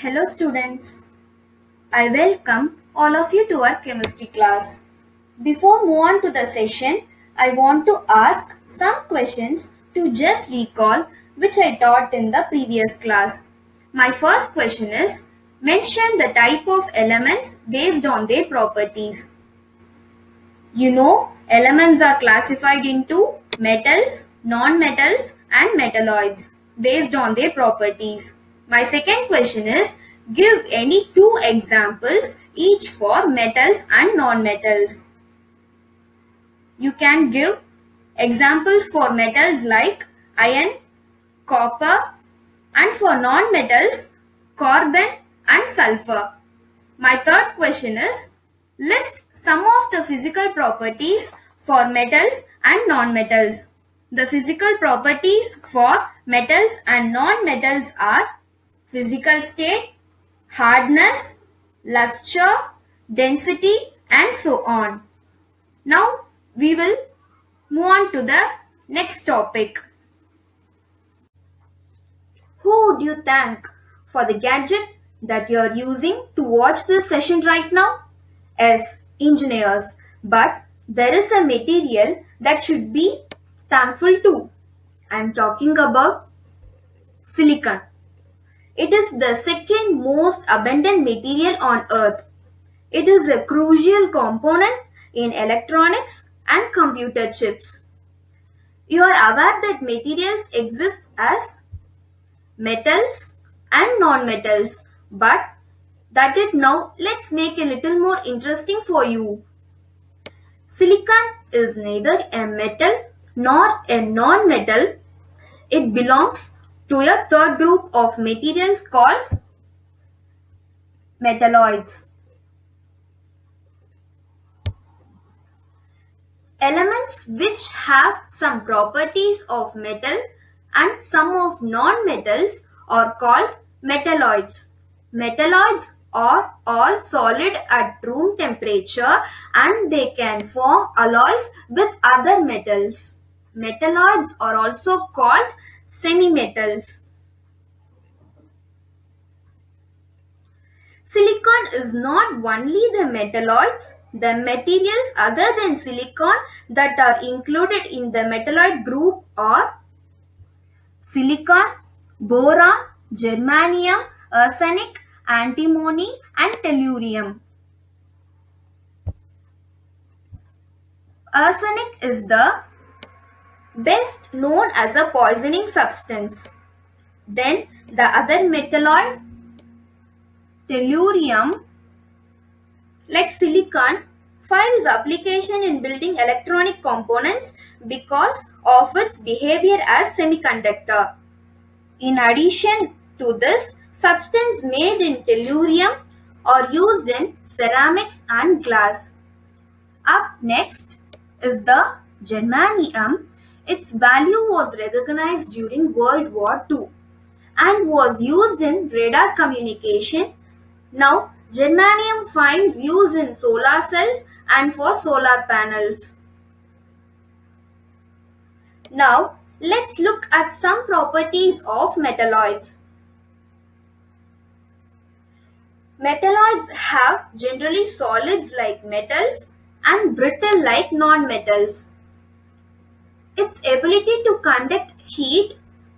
Hello students, I welcome all of you to our chemistry class. Before move on to the session, I want to ask some questions to just recall which I taught in the previous class. My first question is, mention the type of elements based on their properties. You know, elements are classified into metals, non-metals and metalloids based on their properties. My second question is, give any two examples each for metals and non-metals. You can give examples for metals like iron, copper, and for non-metals, carbon and sulfur. My third question is, list some of the physical properties for metals and non-metals. The physical properties for metals and non-metals are physical state, hardness, luster, density and so on. Now we will move on to the next topic. Who would you thank for the gadget that you are using to watch this session right now? Yes, engineers. But there is a material that should be thankful to. I am talking about silicon. It is the second most abundant material on earth. It is a crucial component in electronics and computer chips. You are aware that materials exist as metals and non-metals, but that it now, let's make a little more interesting for you. Silicon is neither a metal nor a non-metal. It belongs to a third group of materials called metalloids. Elements which have some properties of metal and some of non-metals are called metalloids. Metalloids are all solid at room temperature and they can form alloys with other metals. Metalloids are also called semi-metals. Silicon is not only the metalloids. The materials other than silicon that are included in the metalloid group are silicon, boron, germanium, arsenic, antimony and tellurium. Arsenic is the best known as a poisoning substance. Then the other metalloid, tellurium, like silicon, finds application in building electronic components because of its behavior as semiconductor. In addition to this, substances made in tellurium are used in ceramics and glass. Up next is the germanium. Its value was recognized during World War II and was used in radar communication. Now, germanium finds use in solar cells and for solar panels. Now, let's look at some properties of metalloids. Metalloids have generally solids like metals and brittle like non-metals. Its ability to conduct heat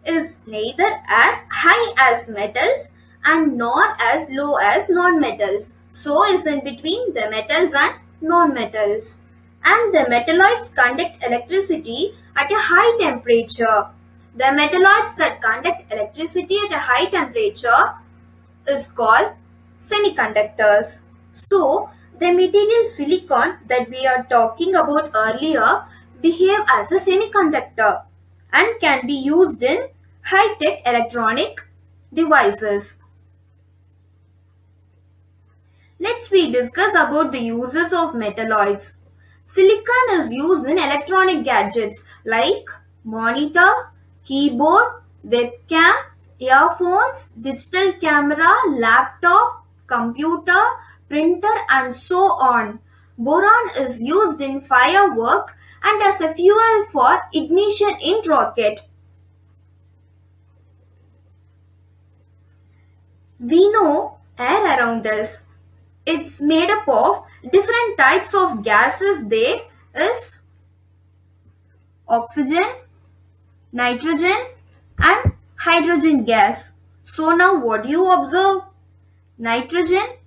is neither as high as metals and nor as low as non-metals. So is in between the metals and non-metals. And the metalloids conduct electricity at a high temperature. The metalloids that conduct electricity at a high temperature is called semiconductors. So, the material silicon that we are talking about earlier behave as a semiconductor and can be used in high-tech electronic devices. Let's discuss about the uses of metalloids. Silicon is used in electronic gadgets like monitor, keyboard, webcam, earphones, digital camera, laptop, computer, printer and so on. Boron is used in firework and as a fuel for ignition in rocket. We know air around us. It's made up of different types of gases. There is oxygen, nitrogen and hydrogen gas. So now what do you observe? Nitrogen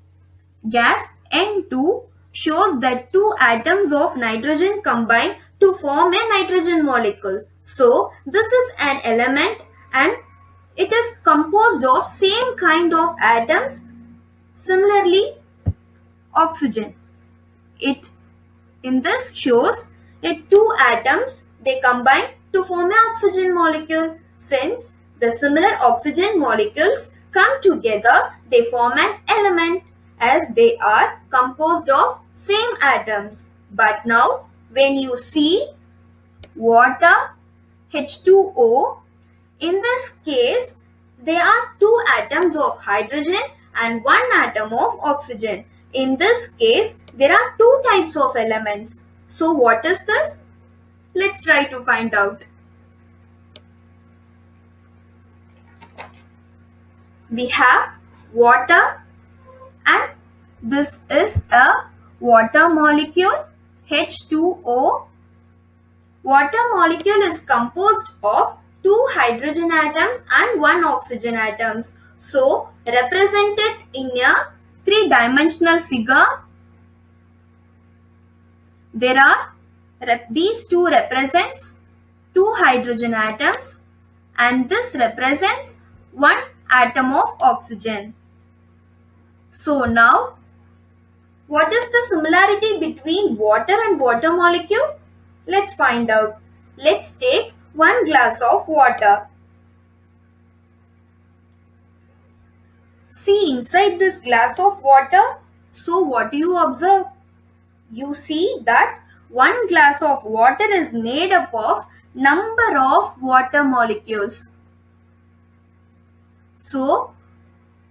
gas N2 shows that two atoms of nitrogen combine to form a nitrogen molecule. So this is an element and it is composed of same kind of atoms. Similarly, oxygen. It in this shows that two atoms they combine to form an oxygen molecule. Since the similar oxygen molecules come together, they form an element as they are composed of same atoms. But now when you see water H2O, in this case there are two atoms of hydrogen and one atom of oxygen. In this case there are two types of elements. So what is this? Let's try to find out. We have water and this is a water molecule H2O. Water molecule is composed of two hydrogen atoms and one oxygen atoms. So represented in a three-dimensional figure, there are these two represents two hydrogen atoms and this represents one atom of oxygen. So now what is the similarity between water and water molecule? Let's find out. Let's take one glass of water. See inside this glass of water. So what do you observe? You see that one glass of water is made up of number of water molecules. So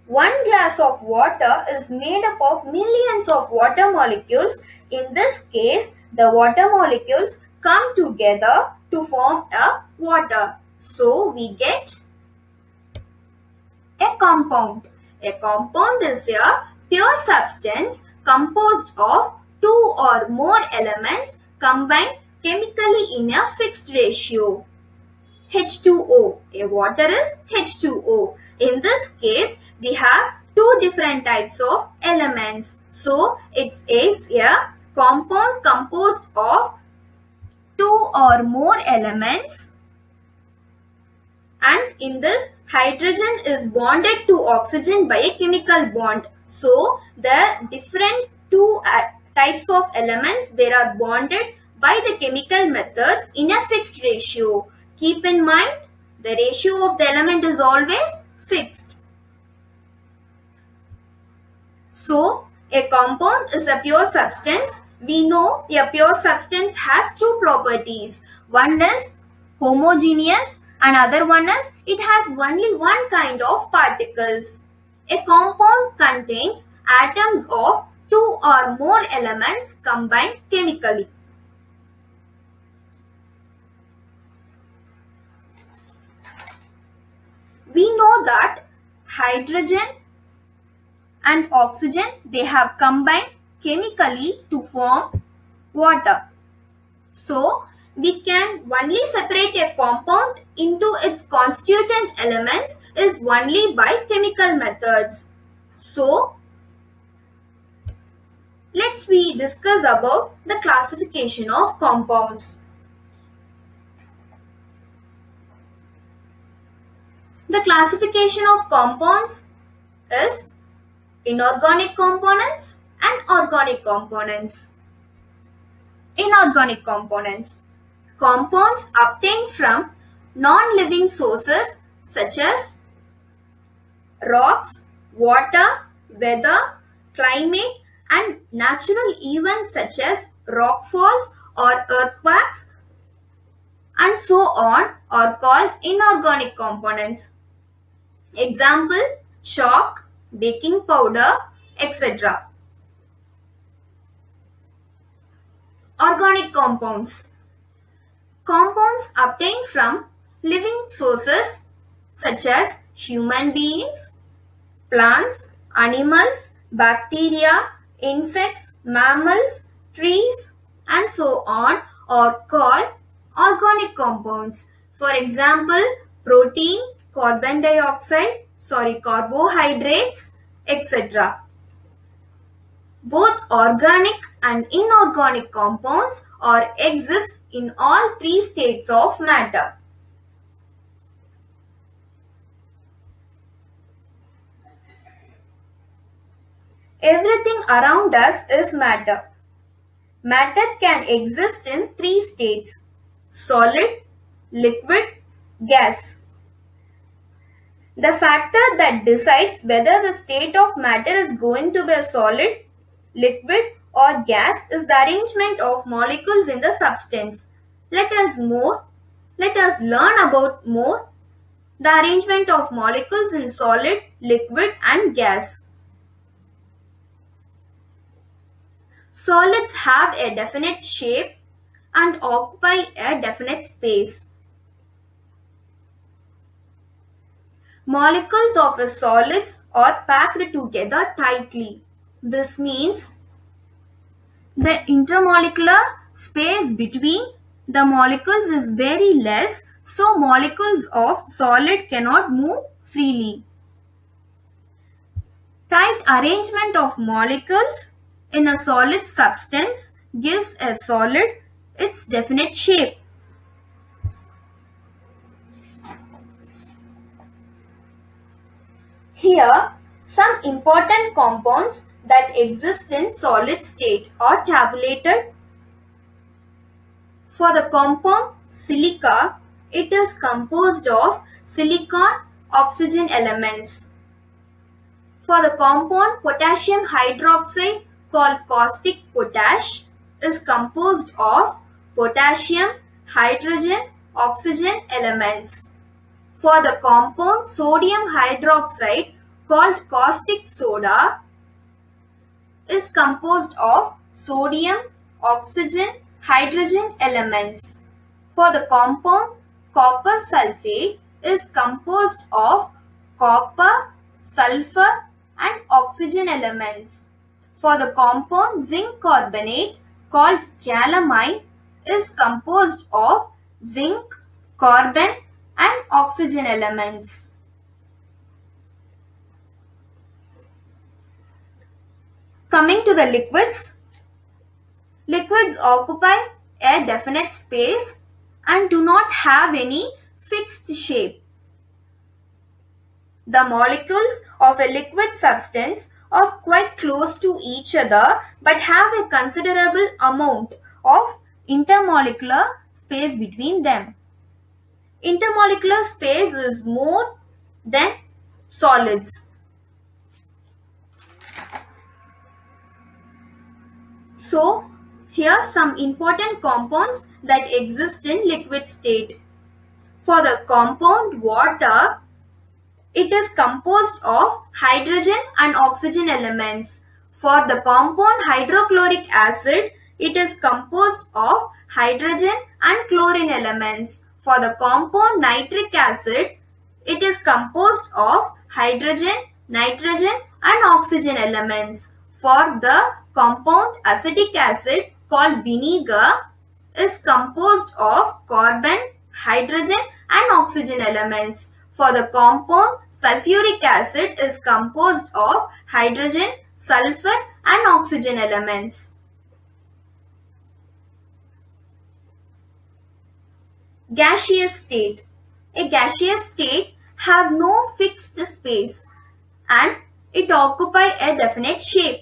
one glass of water is made up of millions of water molecules. In this case, the water molecules come together to form a water. So we get a compound. A compound is a pure substance composed of two or more elements combined chemically in a fixed ratio. H2O. A water is H2O. In this case, we have two different types of elements. So, it is a compound composed of two or more elements, and in this hydrogen is bonded to oxygen by a chemical bond. So, the different two types of elements they are bonded by the chemical methods in a fixed ratio. Keep in mind, the ratio of the element is always fixed. So, a compound is a pure substance. We know a pure substance has two properties. One is homogeneous and other one is it has only one kind of particles. A compound contains atoms of two or more elements combined chemically. We know that hydrogen and oxygen they have combined chemically to form water. So we can only separate a compound into its constituent elements is only by chemical methods. So let's discuss about the classification of compounds. The classification of compounds is inorganic components and organic components. Inorganic components. Compounds obtained from non-living sources such as rocks, water, weather, climate and natural events such as rockfalls or earthquakes and so on are called inorganic components. Example, chalk, baking powder, etc. Organic compounds. Compounds obtained from living sources such as human beings, plants, animals, bacteria, insects, mammals, trees, and so on are called organic compounds. For example, protein, carbohydrates, etc. Both organic and inorganic compounds exist in all three states of matter. Everything around us is matter. Matter can exist in three states: solid, liquid, gas. The factor that decides whether the state of matter is going to be a solid, liquid or gas is the arrangement of molecules in the substance. Let us learn about more the arrangement of molecules in solid, liquid and gas. Solids have a definite shape and occupy a definite space. Molecules of solids are packed together tightly. This means the intermolecular space between the molecules is very less, so molecules of solid cannot move freely. Tight arrangement of molecules in a solid substance gives a solid its definite shape. Here, some important compounds that exist in solid state are tabulated. For the compound silica, it is composed of silicon-oxygen elements. For the compound potassium hydroxide called caustic potash is composed of potassium, hydrogen, oxygen elements. For the compound sodium hydroxide called caustic soda is composed of sodium, oxygen, hydrogen elements. For the compound copper sulfate is composed of copper, sulfur and oxygen elements. For the compound zinc carbonate called calamine is composed of zinc, carbon and oxygen elements. Coming to the liquids. Liquids occupy a definite space and do not have any fixed shape. The molecules of a liquid substance are quite close to each other but have a considerable amount of intermolecular space between them. Intermolecular space is more than solids. So, here are some important compounds that exist in liquid state. For the compound water, it is composed of hydrogen and oxygen elements. For the compound hydrochloric acid, it is composed of hydrogen and chlorine elements. For the compound nitric acid, it is composed of hydrogen, nitrogen and oxygen elements. For the compound acetic acid called vinegar is composed of carbon, hydrogen and oxygen elements. For the compound sulfuric acid is composed of hydrogen, sulfur and oxygen elements. Gaseous state. A gaseous state have no fixed space and it occupy a definite shape.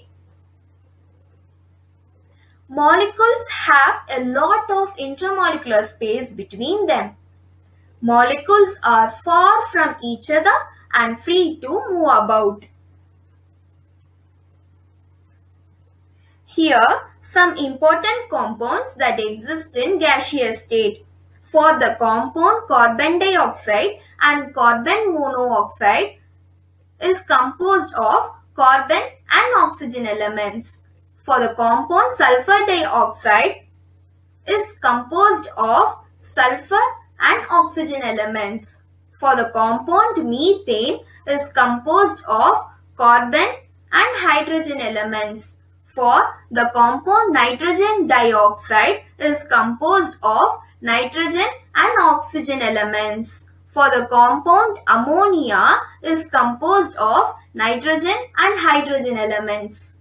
Molecules have a lot of intermolecular space between them. Molecules are far from each other and free to move about. Here, some important compounds that exist in gaseous state. For the compound carbon dioxide and carbon monoxide is composed of carbon and oxygen elements. For the compound sulfur dioxide is composed of sulfur and oxygen elements. For the compound methane is composed of carbon and hydrogen elements. For the compound nitrogen dioxide is composed of nitrogen and oxygen elements. For the compound ammonia is composed of nitrogen and hydrogen elements.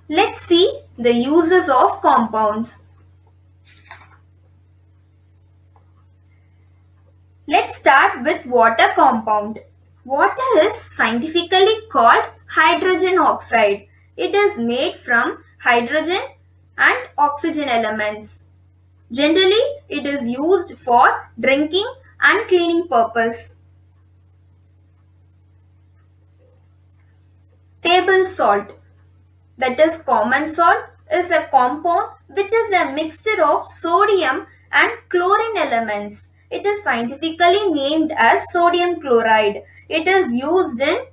Let's see the uses of compounds. Let's start with water compound. Water is scientifically called hydrogen oxide. It is made from hydrogen and oxygen elements. Generally, it is used for drinking and cleaning purpose. Table salt, that is common salt, is a compound which is a mixture of sodium and chlorine elements. It is scientifically named as sodium chloride. It is used in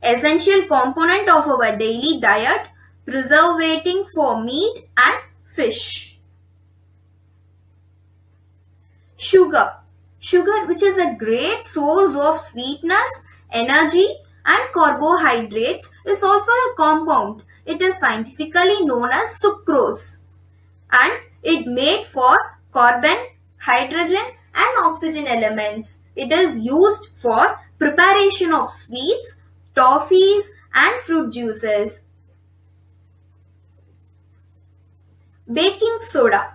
essential component of our daily diet, preservating for meat and fish. Sugar. Sugar, which is a great source of sweetness, energy and carbohydrates, is also a compound. It is scientifically known as sucrose and it made for carbon, hydrogen and oxygen elements. It is used for preparation of sweets, toffees and fruit juices. Baking soda.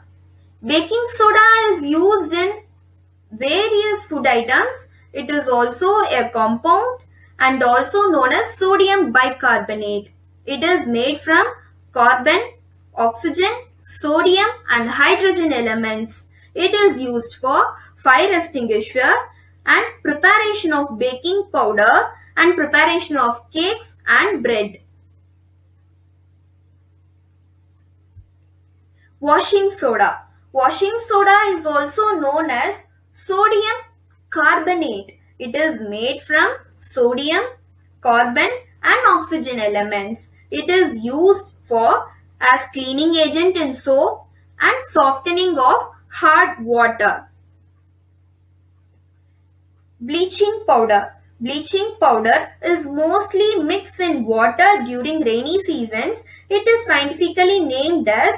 Baking soda is used in various food items. It is also a compound and also known as sodium bicarbonate. It is made from carbon, oxygen, sodium and hydrogen elements. It is used for fire extinguisher and preparation of baking powder and preparation of cakes and bread. Washing soda. Washing soda is also known as sodium carbonate. It is made from sodium, carbon and oxygen elements. It is used for as cleaning agent in soap and softening of hard water. Bleaching powder. Bleaching powder is mostly mixed in water during rainy seasons. It is scientifically named as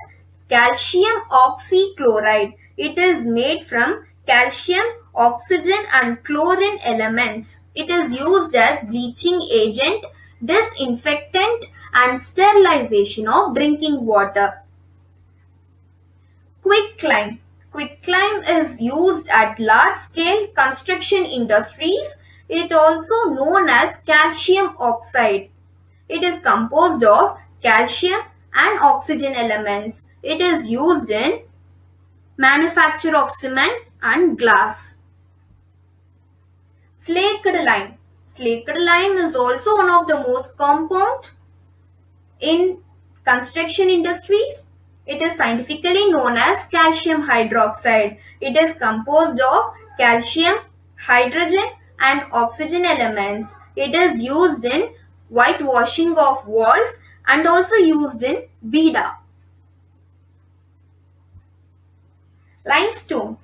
calcium oxychloride. It is made from calcium, oxygen and chlorine elements. It is used as bleaching agent, disinfectant and sterilization of drinking water. Quicklime. Quicklime is used at large-scale construction industries. It is also known as calcium oxide. It is composed of calcium and oxygen elements. It is used in manufacture of cement and glass. Slaked lime. Slaked lime is also one of the most compound in construction industries. It is scientifically known as calcium hydroxide. It is composed of calcium, hydrogen and oxygen elements. It is used in whitewashing of walls and also used in beada. Limestone.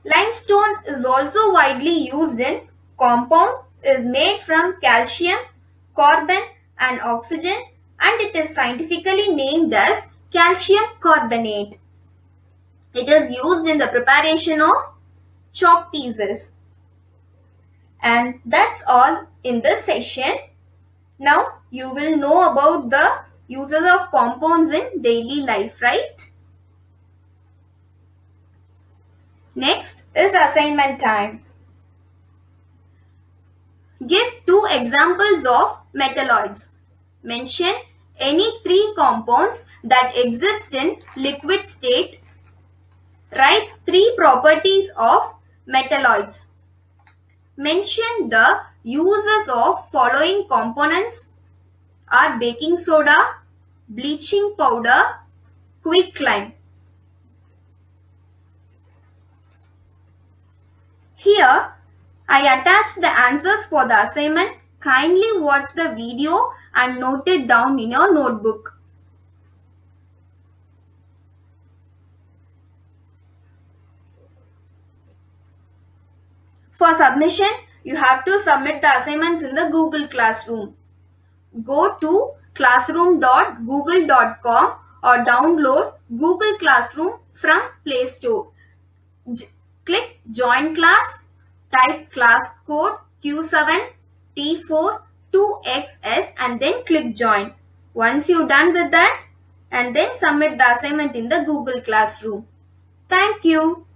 Limestone is also widely used in compound, is made from calcium, carbon and oxygen and it is scientifically named as calcium carbonate. It is used in the preparation of chalk pieces. And that's all in this session. Now you will know about the uses of compounds in daily life, right? Next is assignment time. Give 2 examples of metalloids. Mention any 3 compounds that exist in liquid state. Write 3 properties of metalloids. Mention the uses of following components are baking soda, bleaching powder, quicklime. Here, I attached the answers for the assignment. Kindly watch the video and note it down in your notebook. For submission, you have to submit the assignments in the Google Classroom. Go to classroom.google.com or download Google Classroom from Play Store. Click Join Class, type class code Q7T42XS and then click Join. Once you're done with that, and then submit the assignment in the Google Classroom. Thank you.